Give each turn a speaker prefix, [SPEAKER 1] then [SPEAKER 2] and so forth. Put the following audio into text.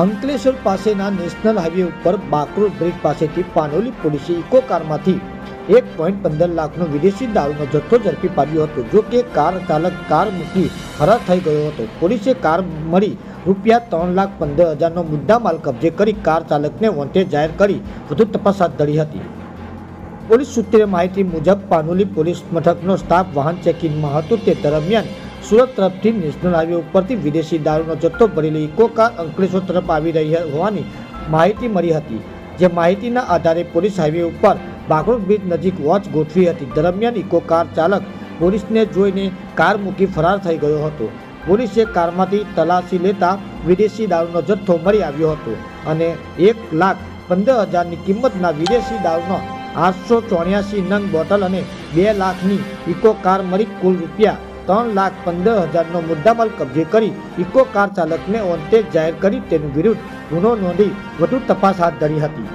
[SPEAKER 1] અંકલેશ્વર પાસેના national highway ઉપર Bakrol bridge પાસેથી પાનોલી પોલીસે ઇકો કારમાંથી 1.15 લાખનો વિદેશી દારૂનો જથ્થો ઝડપી પાડ્યો હતો। જો કે કાર ચાલક કાર મૂકી ફરાર થઈ ગયો હતો। પોલીસે કાર મળી રૂપિયા 3,15,000નો મુદ્દામાલ કબજે કરી કાર ચાલકને વોન્ટેડ જાહેર કરી વધુ તપાસ હાથ ધરી હતી। પોલીસ સૂત્રે માહિતી મુજબ પાનોલી પોલીસ મથકનો સ્ટાફ વાહન ચેકિંગમાં હતો। તે દરમિયાન સુરત તરફથી નેશનલ હાઈવે ઉપરથી વિદેશી દારૂનો જથ્થો ભરેલી ઇકો કાર અંકલેશ્વર તરફ આવી રહી હોવાની માહિતી મળી હતી। જે માહિતીના આધારે પોલીસ હાઈવે ઉપર બાકરોલ બ્રિજ નજીક વોચ ગોઠવી હતી। દરમિયાન ઇકો કાર ચાલક પોલીસને જોઈને કાર મૂકી ફરાર થઈ ગયો હતો। પોલીસે કારમાંથી તલાશી લેતા વિદેશી દારૂનો જથ્થો મળી આવ્યો હતો અને 1,15,000ની કિંમતના વિદેશી દારૂનો 884 નંગ બોટલ અને 2 લાખની ઇકો કાર મળી કુલ રૂપિયા 3,15,000નો મુદ્દામાલ કબજે કરી ઇકો કાર ચાલકને વોન્ટેડ જાહેર કરી તેની વિરુદ્ધ ગુનો નોંધી વધુ તપાસ હાથ ધરી હતી।